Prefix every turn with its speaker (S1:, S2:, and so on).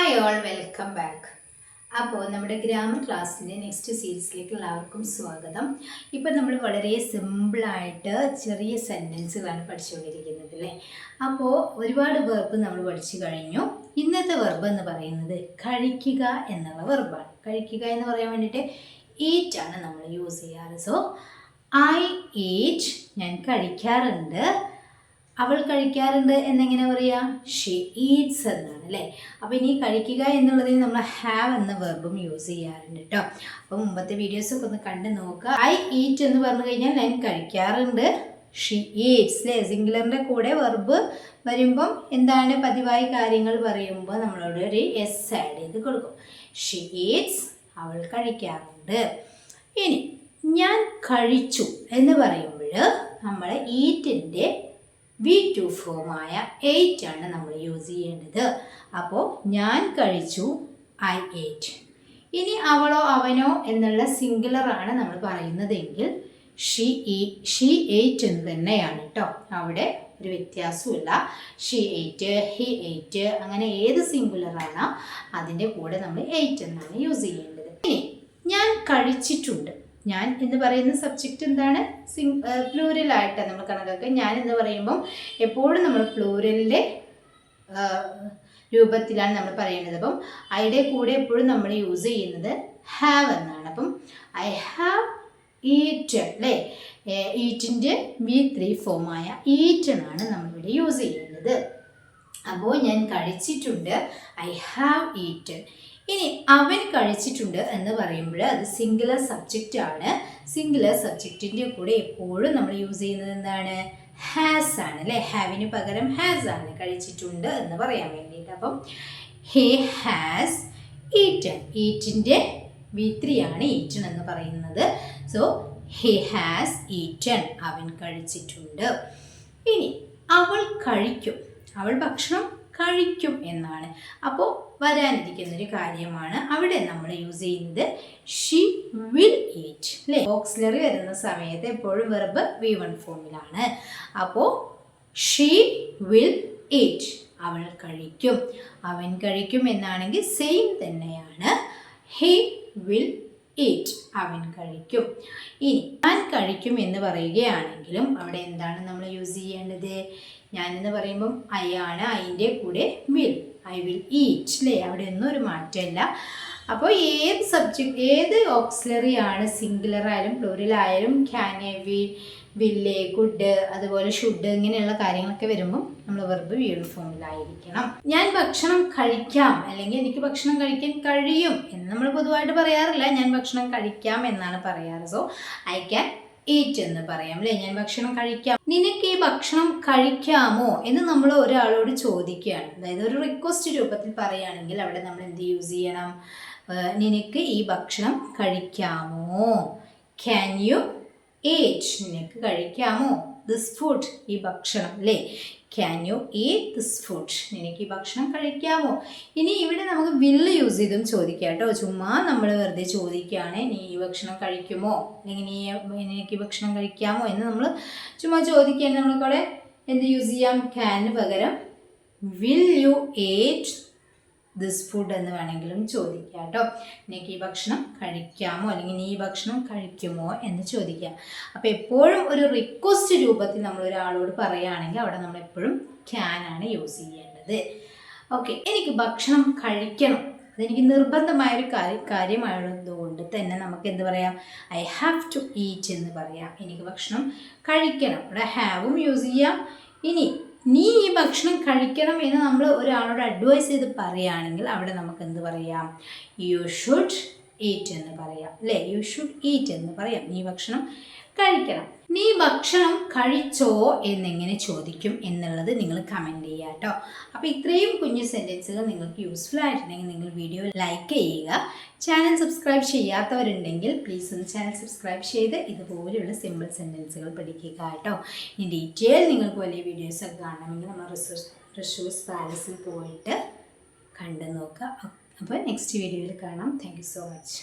S1: Hi all, welcome back. അപ്പോൾ നമ്മുടെ grammar ക്ലാസ്സിൻ്റെ നെക്സ്റ്റ് സീരീസിലേക്ക് എല്ലാവർക്കും സ്വാഗതം. ഇപ്പം നമ്മൾ വളരെ സിമ്പിളായിട്ട് ചെറിയ സെൻറ്റൻസുകളാണ് പഠിച്ചുകൊണ്ടിരിക്കുന്നത് അല്ലേ. അപ്പോൾ ഒരുപാട് വെർബ് നമ്മൾ പഠിച്ചു കഴിഞ്ഞു. ഇന്നത്തെ വെർബ് എന്ന് പറയുന്നത് കഴിക്കുക എന്നുള്ള വെർബാണ്. കഴിക്കുക എന്ന് പറയാൻ വേണ്ടിയിട്ട് ഈറ്റ് ആണ് നമ്മൾ യൂസ് ചെയ്യാറ്. സോ ഐ ഈറ്റ്, ഞാൻ കഴിക്കാറുണ്ട്. അവൾ കഴിക്കാറുണ്ട് എന്നെങ്ങനെ പറയാം? ഷീ ഈറ്റ്സ് എന്നാണ് അല്ലേ. അപ്പോൾ ഇനി കഴിക്കുക എന്നുള്ളതിന് നമ്മൾ ഹാവ് എന്ന വെർബും യൂസ് ചെയ്യാറുണ്ട് കേട്ടോ. അപ്പോൾ മുമ്പത്തെ വീഡിയോസൊക്കെ ഒന്ന് കണ്ട് നോക്കുക. ഐ ഈറ്റ് എന്ന് പറഞ്ഞു കഴിഞ്ഞാൽ ഞാൻ കഴിക്കാറുണ്ട്. ഷീ ഈറ്റ്സ് അല്ലേ. സിംഗുലറിൻ്റെ കൂടെ വെർബ് വരുമ്പം എന്താണ് പതിവായി കാര്യങ്ങൾ പറയുമ്പോൾ നമ്മളോട് ഒരു എസ് ആഡ് ചെയ്ത് കൊടുക്കും. ഷീ ഈറ്റ്സ്, അവൾ കഴിക്കാറുണ്ട്. ഇനി ഞാൻ കഴിച്ചു എന്ന് പറയുമ്പോൾ നമ്മൾ ഈറ്റിൻ്റെ V2 ഫോമായ എയ്റ്റ് ആണ് നമ്മൾ യൂസ് ചെയ്യേണ്ടത്. അപ്പോൾ ഞാൻ കഴിച്ചു, ഐ ഏറ്റ്. ഇനി അവളോ അവനോ എന്നുള്ള സിംഗുലറാണ് നമ്മൾ പറയുന്നതെങ്കിൽ ഷീ ഏറ്റ് എന്ന് തന്നെയാണ് കേട്ടോ. അവിടെ ഒരു വ്യത്യാസമില്ല. ഷീ ഏറ്റ്, ഹി ഏറ്റ്, അങ്ങനെ ഏത് സിംഗുലറാണോ അതിൻ്റെ കൂടെ നമ്മൾ എയ്റ്റ് എന്നാണ് യൂസ് ചെയ്യേണ്ടത്. ഇനി ഞാൻ കഴിച്ചിട്ടുണ്ട്. ഞാൻ എന്ന് പറയുന്ന സബ്ജക്റ്റ് എന്താണ്? പ്ലൂരലായിട്ടാണ് നമ്മൾ കണക്കാക്കുക. ഞാൻ എന്ന് പറയുമ്പം എപ്പോഴും നമ്മൾ പ്ലൂരലിൻ്റെ രൂപത്തിലാണ് നമ്മൾ പറയുന്നത്. അപ്പം അതിൻ്റെ കൂടെ എപ്പോഴും നമ്മൾ യൂസ് ചെയ്യുന്നത് ഹാവ് എന്നാണ്. അപ്പം ഐ ഹാവ് ഈറ്റൺ അല്ലേ. ഈറ്റിൻ്റെ V3 ഫോമായ ഈറ്റണാണ് നമ്മളിവിടെ യൂസ് ചെയ്യുന്നത്. അപ്പോൾ ഞാൻ കഴിച്ചിട്ടുണ്ട്, ഐ ഹാവ് ഈറ്റൺ. ഇനി അവൻ കഴിച്ചിട്ടുണ്ട് എന്ന് പറയുമ്പോൾ അത് സിംഗുലർ സബ്ജക്റ്റ് ആണ്. സിംഗുലർ സബ്ജക്റ്റിൻ്റെ കൂടെ എപ്പോഴും നമ്മൾ യൂസ് ചെയ്യുന്നത് എന്താണ്? ഹാസ് ആണ് അല്ലേ. ഹാവിന് പകരം ഹാസ് ആണ് കഴിച്ചിട്ടുണ്ട് എന്ന് പറയാൻ വേണ്ടിയിട്ട്. അപ്പം ഹി ഹാസ് ഈറ്റൺ. ഈറ്റിൻ്റെ V3 ആണ് ഈറ്റൺ എന്ന് പറയുന്നത്. സോ ഹി ഹാസ് ഈറ്റൺ, അവൻ കഴിച്ചിട്ടുണ്ട്. ഇനി അവൾ കഴിക്കും, അവൾ ഭക്ഷണം കഴിക്കും എന്നാണ്. അപ്പോൾ വരാനിരിക്കുന്നൊരു കാര്യമാണ്. അവിടെ നമ്മൾ യൂസ് ചെയ്യുന്നത് ഷീ വിൽ ഈറ്റ് അല്ലേ. ഓക്സിലറി വരുന്ന സമയത്ത് എപ്പോഴും വെർബ് V1 ഫോമിലാണ്. അപ്പോൾ ഷീ വിൽ ഈറ്റ്, അവൾ കഴിക്കും. അവൻ കഴിക്കും എന്നാണെങ്കിൽ സെയിം തന്നെയാണ്. ഹി വിൽ ഈറ്റ്, അവൻ കഴിക്കും. ഇനി ഞാൻ കഴിക്കും എന്ന് പറയുകയാണെങ്കിലും അവിടെ എന്താണ് നമ്മൾ യൂസ് ചെയ്യേണ്ടത്? ഞാൻ എന്ന് പറയുമ്പം ഐ ആണ്, അതിൻ്റെ കൂടെ വിൽ, ഐ വിൽ ഈറ്റ് അല്ലേ. അവിടെ ഒന്നും ഒരു മാറ്റമില്ല. അപ്പോൾ ഏത് സബ്ജക്റ്റ്, ഏത് ഓക്സിലറി ആണ്, സിംഗുലർ ആയാലും പ്ലൂറൽ ആയാലും ക്യാൻ, വില്ല്, കുഡ്, അതുപോലെ ഷുഡ്, ഇങ്ങനെയുള്ള കാര്യങ്ങളൊക്കെ വരുമ്പം നമ്മൾ വെർബ് V1 ഫോമിലായിരിക്കണം. ഞാൻ ഭക്ഷണം കഴിക്കാം അല്ലെങ്കിൽ എനിക്ക് ഭക്ഷണം കഴിക്കാൻ കഴിയും എന്ന് നമ്മൾ പൊതുവായിട്ട് പറയാറില്ല. ഞാൻ ഭക്ഷണം കഴിക്കാം എന്നാണ് പറയാറ്. സോ ഐ ക്യാൻ ഈറ്റ് എന്ന് പറയാം അല്ലേ. ഞാൻ ഭക്ഷണം കഴിക്കാം. നിനക്ക് ഈ ഭക്ഷണം കഴിക്കാമോ എന്ന് നമ്മൾ ഒരാളോട് ചോദിക്കുകയാണ്. അതായത് ഒരു റിക്വസ്റ്റ് രൂപത്തിൽ പറയുകയാണെങ്കിൽ അവിടെ നമ്മൾ എന്ത് യൂസ് ചെയ്യണം? നിനക്ക് ഈ ഭക്ഷണം കഴിക്കാമോ? ക്യാൻ യു ഈറ്റ്, നിനക്ക് കഴിക്കാമോ ദിസ് ഫുഡ്, ഈ ഭക്ഷണം അല്ലേ. Can you eat this food, നിനക്ക് ഈ ഭക്ഷണം കഴിക്കാമോ. ഇനി ഇവിടെ നമുക്ക് വില്ല് യൂസ് ചെയ്തും ചോദിക്കാം കേട്ടോ. ചുമ്മാ നമ്മൾ വെറുതെ ചോദിക്കുകയാണ്, നീ ഈ ഭക്ഷണം കഴിക്കുമോ അല്ലെങ്കിൽ നിനക്ക് ഈ ഭക്ഷണം കഴിക്കാമോ എന്ന് നമ്മൾ ചുമ്മാ ചോദിക്കുകയാണ്. നമ്മൾക്കവിടെ എന്ത് യൂസ് ചെയ്യാം? ക്യാന് പകരം will you eat this food എന്ന് വേണമെങ്കിലും ചോദിക്കാം കേട്ടോ. നിനക്ക് ഈ ഭക്ഷണം കഴിക്കാമോ അല്ലെങ്കിൽ നീ ഈ ഭക്ഷണം കഴിക്കുമോ എന്ന് ചോദിക്കാം. അപ്പോൾ എപ്പോഴും ഒരു റിക്വസ്റ്റ് രൂപത്തിൽ നമ്മൾ ഒരാളോട് പറയുകയാണെങ്കിൽ അവിടെ നമ്മൾ എപ്പോഴും ക്യാൻ ആണ് യൂസ് ചെയ്യേണ്ടത്. ഓക്കെ, എനിക്ക് ഭക്ഷണം കഴിക്കണം, അതെനിക്ക് നിർബന്ധമായൊരു കാര്യമായതുകൊണ്ട് തന്നെ നമുക്ക് എന്ത് പറയാം? ഐ ഹാവ് ടു ഈറ്റ് എന്ന് പറയാം. എനിക്ക് ഭക്ഷണം കഴിക്കണം, ഇവിടെ ഹാവും യൂസ് ചെയ്യാം. ഇനി നീ ഈ ഭക്ഷണം കഴിക്കണം എന്ന് നമ്മൾ ഒരാളോട് അഡ്വൈസ് ചെയ്ത് പറയുകയാണെങ്കിൽ അവിടെ നമുക്ക് എന്ത് പറയാം? യു ഷുഡ് ഈറ്റ് എന്ന് പറയാം അല്ലേ. യു ഷുഡ് ഈറ്റ് എന്ന് പറയാം. നീ ഭക്ഷണം കഴിക്കണം. നീ ഭക്ഷണം കഴിച്ചോ എന്നെങ്ങനെ ചോദിക്കും എന്നുള്ളത് നിങ്ങൾ കമൻറ്റ് ചെയ്യുക കേട്ടോ. അപ്പോൾ ഇത്രയും കുഞ്ഞു സെൻറ്റൻസുകൾ നിങ്ങൾക്ക് യൂസ്ഫുൾ ആയിട്ടുണ്ടെങ്കിൽ നിങ്ങൾ വീഡിയോ ലൈക്ക് ചെയ്യുക. ചാനൽ സബ്സ്ക്രൈബ് ചെയ്യാത്തവരുണ്ടെങ്കിൽ പ്ലീസ് ഒന്ന് ചാനൽ സബ്സ്ക്രൈബ് ചെയ്ത് ഇതുപോലെയുള്ള സിമ്പിൾ സെൻറ്റൻസുകൾ പഠിക്കുക കേട്ടോ. ഇനി ഡീറ്റെയിൽ നിങ്ങൾക്ക് വലിയ വീഡിയോസൊക്കെ കാണണമെങ്കിൽ നമ്മൾ റിസോഴ്സ് പാലസിൽ പോയിട്ട് കണ്ടു നോക്കുക. അപ്പോൾ നെക്സ്റ്റ് വീഡിയോയിൽ കാണാം. Thank you so much.